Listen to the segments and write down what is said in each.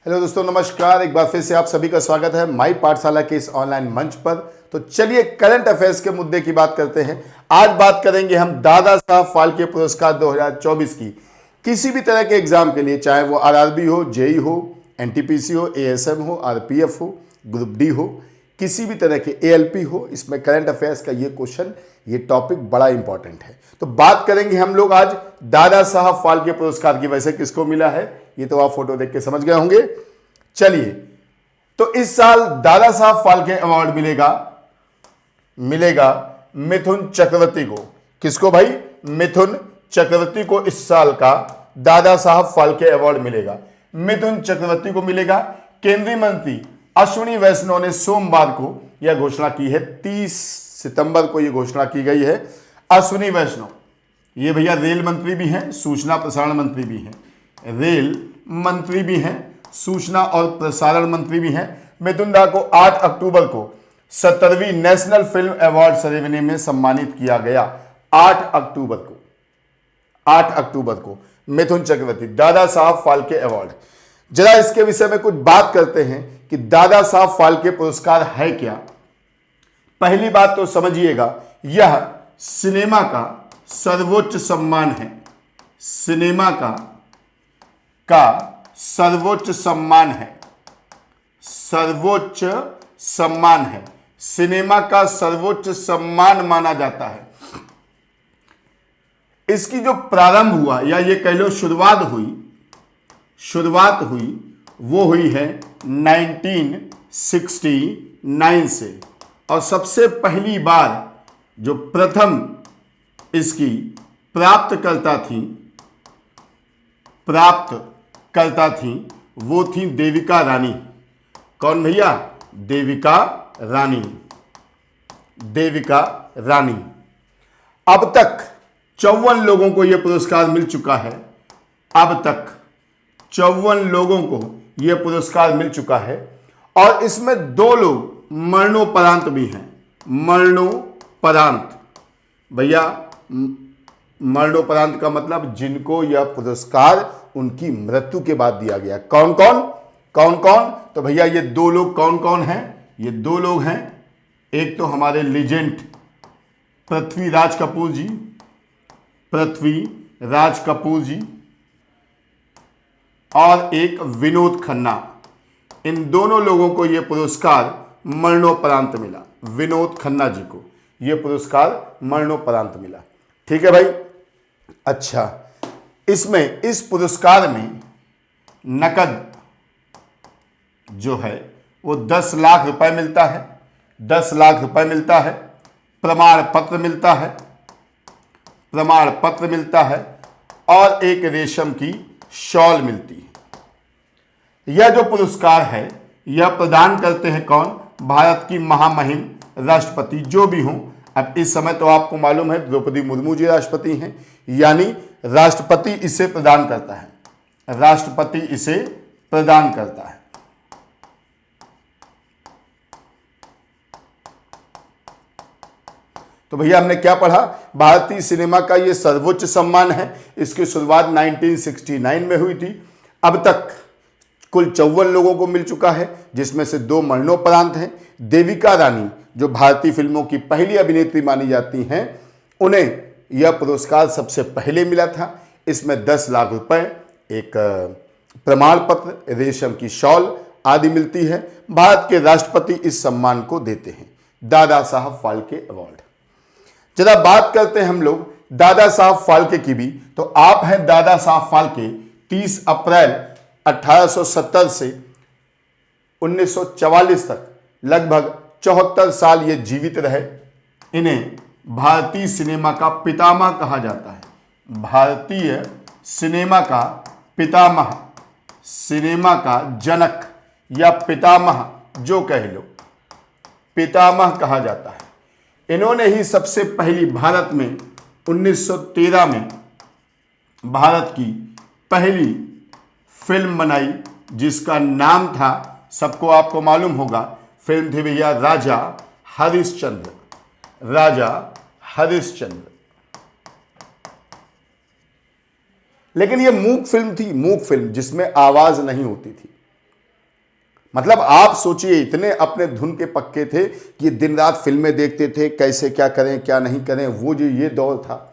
Hello दोस्तों, नमस्कार। एक बार फिर से आप सभी का स्वागत है माई पाठशाला के इस ऑनलाइन मंच पर। तो चलिए करंट अफेयर्स के मुद्दे की बात करते हैं। आज बात करेंगे हम दादा साहब फाल्के पुरस्कार 2024 की। किसी भी तरह के एग्जाम के लिए, चाहे वो आरआरबी हो, जेई हो, एनटीपीसी हो, एएसएम हो, आरपीएफ हो, ग्रुप डी हो, किसी भी तरह के एएलपी हो, इसमें करंट अफेयर्स का ये क्वेश्चन, ये टॉपिक बड़ा इंपॉर्टेंट है। तो बात करेंगे हम लोग आज दादा साहब फाल्के पुरस्कार की। वैसे किसको मिला है ये तो आप फोटो देख के समझ गए होंगे। चलिए, तो इस साल दादा साहब फाल्के अवार्ड मिलेगा मिथुन चक्रवर्ती को। किसको भाई? मिथुन चक्रवर्ती को इस साल का दादा साहब फाल्के अवार्ड मिलेगा। मिथुन चक्रवर्ती को मिलेगा। केंद्रीय मंत्री अश्विनी वैष्णव ने सोमवार को यह घोषणा की है। 30 सितंबर को यह घोषणा की गई है। अश्विनी वैष्णव ये भैया रेल मंत्री भी हैं, सूचना प्रसारण मंत्री भी हैं, रेल मंत्री भी हैं, सूचना और प्रसारण मंत्री भी हैं। मिथुन दा को 8 अक्टूबर को 70वीं नेशनल फिल्म अवार्ड सेरेमनी में सम्मानित किया गया। 8 अक्टूबर को मिथुन चक्रवर्ती दादा साहब फाल्के अवार्ड। जरा इसके विषय में कुछ बात करते हैं कि दादा साहब फाल्के पुरस्कार है क्या। पहली बात तो समझिएगा, यह सिनेमा का सर्वोच्च सम्मान है। सिनेमा का सर्वोच्च सम्मान है। सर्वोच्च सम्मान है। सिनेमा का सर्वोच्च सम्मान माना जाता है। इसकी जो प्रारंभ हुआ, या ये कह लो शुरुआत हुई वो हुई है 1969 से। और सबसे पहली बार जो प्रथम इसकी प्राप्तकर्ता थी वो थी देविका रानी। कौन भैया? देविका रानी। अब तक 54 लोगों को यह पुरस्कार मिल चुका है। अब तक 54 लोगों को यह पुरस्कार मिल चुका है। और इसमें 2 लोग मरणोपरांत भी हैं। मरणोपरांत भैया, मरणोपरांत का मतलब जिनको यह पुरस्कार उनकी मृत्यु के बाद दिया गया। कौन कौन? तो भैया ये 2 लोग कौन कौन हैं? ये 2 लोग हैं। एक तो हमारे लीजेंड पृथ्वीराज कपूर जी और एक विनोद खन्ना। इन दोनों लोगों को यह पुरस्कार मरणोपरांत मिला। विनोद खन्ना जी को यह पुरस्कार मरणोपरांत मिला। ठीक है भाई। अच्छा, इसमें इस पुरस्कार में नकद जो है वो 10 लाख रुपए मिलता है। 10 लाख रुपए मिलता है। प्रमाण पत्र मिलता है और एक रेशम की शॉल मिलती है। यह जो पुरस्कार है यह प्रदान करते हैं कौन? भारत की महामहिम राष्ट्रपति जो भी हों। अब इस समय तो आपको मालूम है द्रौपदी मुर्मू जी राष्ट्रपति हैं, यानी राष्ट्रपति इसे प्रदान करता है। तो भैया हमने क्या पढ़ा? भारतीय सिनेमा का यह सर्वोच्च सम्मान है। इसकी शुरुआत 1969 में हुई थी। अब तक कुल 54 लोगों को मिल चुका है, जिसमें से 2 मरणोपरांत हैं। देविका रानी जो भारतीय फिल्मों की पहली अभिनेत्री मानी जाती हैं, उन्हें यह पुरस्कार सबसे पहले मिला था। इसमें 10 लाख रुपए, एक प्रमाण पत्र, रेशम की शॉल आदि मिलती है। भारत के राष्ट्रपति इस सम्मान को देते हैं, दादा साहब फाल्के अवार्ड। जरा बात करते हैं हम लोग दादा साहब फाल्के की भी। तो आप हैं दादा साहब फाल्के। 30 अप्रैल 1870 से 1944 तक लगभग 74 साल ये जीवित रहे। इन्हें भारतीय सिनेमा का पितामह कहा जाता है। भारतीय सिनेमा का पितामह, सिनेमा का जनक या पितामह जो कह लो, पितामह कहा जाता है। इन्होंने ही सबसे पहली भारत में 1913 में भारत की पहली फिल्म बनाई, जिसका नाम था, सबको आपको मालूम होगा, फिल्म थी भैया राजा हरिश्चंद्र। लेकिन यह मूक फिल्म थी, मूक फिल्म जिसमें आवाज नहीं होती थी। मतलब आप सोचिए, इतने अपने धुन के पक्के थे कि दिन रात फिल्में देखते थे, कैसे क्या करें क्या नहीं करें। वो जो ये दौर था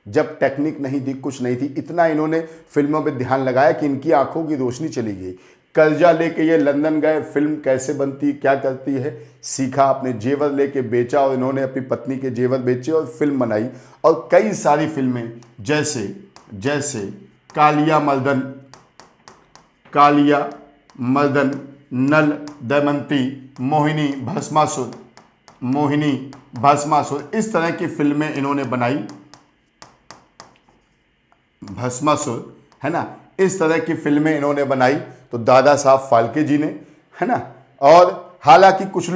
जब टेक्निक नहीं थी, कुछ नहीं थी, इतना इन्होंने फिल्मों पे ध्यान लगाया कि इनकी आंखों की रोशनी चली गई। कर्जा लेके ये लंदन गए, फिल्म कैसे बनती क्या करती है सीखा, अपने जेवर लेके बेचा और इन्होंने अपनी पत्नी के जेवर बेचे और फिल्म बनाई। और कई सारी फिल्में जैसे जैसे कालिया मर्दन, नल दमयंती, मोहिनी भस्मासुर, इस तरह की फिल्में इन्होंने बनाई। भस्मासुर है ना, इस तरह की फिल्में इन्होंने बनाई तो दादा साहब फाल्के जी ने, है ना। और हालांकि कुछ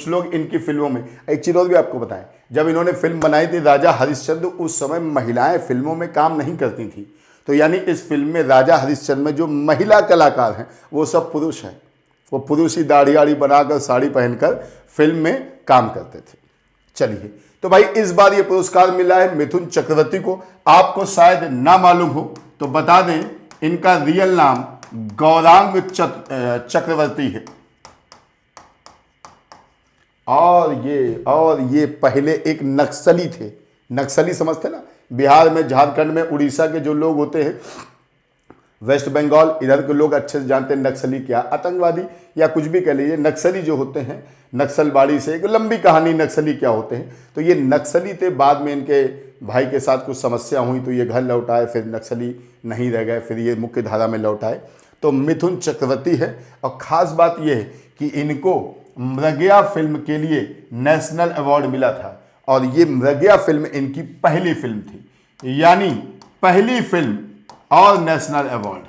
लोग इनकी फिल्मों में, एक चीज और भी आपको बताएं, जब इन्होंने फिल्म बनाई थी राजा हरिश्चंद्र, उस समय महिलाएं फिल्मों में काम नहीं करती थी। तो यानी इस फिल्म में राजा हरिश्चंद्र में जो महिला कलाकार हैं वो सब पुरुष हैं। वो पुरुष ही दाढ़ी आड़ी बनाकर साड़ी पहनकर फिल्म में काम करते थे। चलिए, तो भाई इस बार ये पुरस्कार मिला है मिथुन चक्रवर्ती को। आपको शायद ना मालूम हो तो बता दें, इनका रियल नाम गौरांग चक्रवर्ती है। और ये पहले एक नक्सली थे। नक्सली समझते ना, बिहार में, झारखंड में, उड़ीसा के जो लोग होते हैं, वेस्ट बंगाल, इधर के लोग अच्छे से जानते हैं नक्सली क्या, आतंकवादी या कुछ भी कह लीजिए। नक्सली जो होते हैं, नक्सलबाड़ी से एक लंबी कहानी, नक्सली क्या होते हैं। तो ये नक्सली थे, बाद में इनके भाई के साथ कुछ समस्या हुई तो ये घर लौट आए, फिर नक्सली नहीं रह गए, फिर ये मुख्य धारा में लौट आए। तो मिथुन चक्रवर्ती है। और ख़ास बात यह है कि इनको मृगया फिल्म के लिए नेशनल अवार्ड मिला था। और ये मृगया फिल्म इनकी पहली फिल्म थी, यानी पहली फिल्म और नेशनल अवार्ड।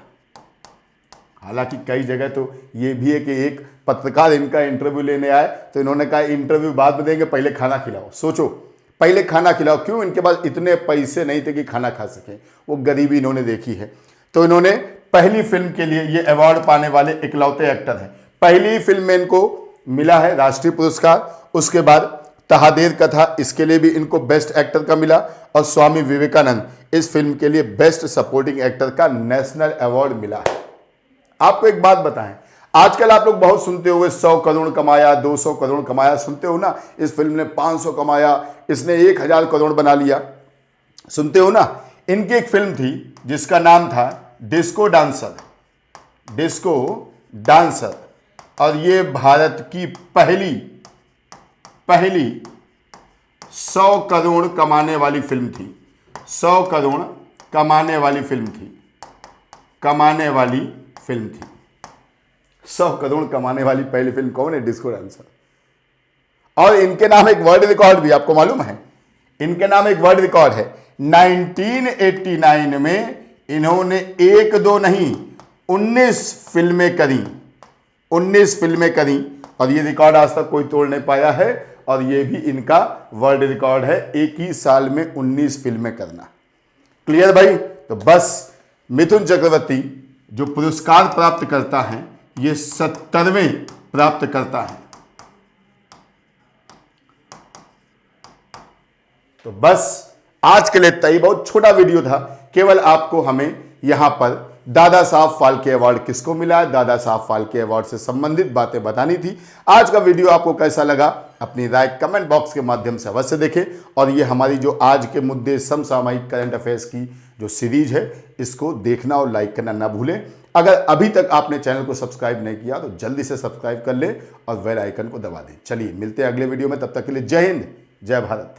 हालांकि कई जगह तो ये भी है कि एक पत्रकार इनका इंटरव्यू लेने आए तो इन्होंने कहा इंटरव्यू बाद में देंगे, पहले खाना खिलाओ। सोचो, पहले खाना खिलाओ। क्यों? इनके पास इतने पैसे नहीं थे कि खाना खा सकें, वो गरीबी इन्होंने देखी है। तो इन्होंने पहली फिल्म के लिए ये अवार्ड पाने वाले इकलौते एक्टर हैं। पहली फिल्म में इनको मिला है राष्ट्रीय पुरस्कार। उसके बाद तहादेर कथा, इसके लिए भी इनको बेस्ट एक्टर का मिला। और स्वामी विवेकानंद, इस फिल्म के लिए बेस्ट सपोर्टिंग एक्टर का नेशनल अवार्ड मिला है। आपको एक बात बताएं, आजकल आप लोग बहुत सुनते होंगे 100 करोड़ कमाया, 200 करोड़ कमाया, सुनते हो ना। इस फिल्म ने 500 कमाया, इसने 1000 करोड़ बना लिया, सुनते हो ना। इनकी एक फिल्म थी जिसका नाम था डिस्को डांसर। और ये भारत की पहली 100 करोड़ कमाने वाली फिल्म थी। 100 करोड़ कमाने वाली फिल्म थी। 100 करोड़ कमाने वाली पहली फिल्म कौन है? Disco dancer. और इनके नाम एक वर्ल्ड रिकॉर्ड भी, आपको मालूम है, इनके नाम एक वर्ल्ड रिकॉर्ड है। 1989 में इन्होंने 1 2 नहीं 19 फिल्में करी। 19 फिल्में करी और ये रिकॉर्ड आज तक कोई तोड़ नहीं पाया है। और ये भी इनका वर्ल्ड रिकॉर्ड है, एक ही साल में 19 फिल्में करना। क्लियर भाई? तो बस मिथुन चक्रवर्ती जो पुरस्कार प्राप्त करता है, ये 70वें प्राप्त करता है। तो बस आज के लिए इतना ही, बहुत छोटा वीडियो था। केवल आपको हमें यहां पर दादा साहब फाल्के अवार्ड किसको मिला है, दादा साहब फाल्के अवार्ड से संबंधित बातें बतानी थी। आज का वीडियो आपको कैसा लगा, अपनी राय कमेंट बॉक्स के माध्यम से अवश्य देखें। और ये हमारी जो आज के मुद्दे समसामयिक करंट अफेयर्स की जो सीरीज है, इसको देखना और लाइक करना ना भूलें। अगर अभी तक आपने चैनल को सब्सक्राइब नहीं किया तो जल्दी से सब्सक्राइब कर लें और बेल आइकन को दबा दें। चलिए मिलते हैं अगले वीडियो में, तब तक के लिए जय हिंद, जय भारत।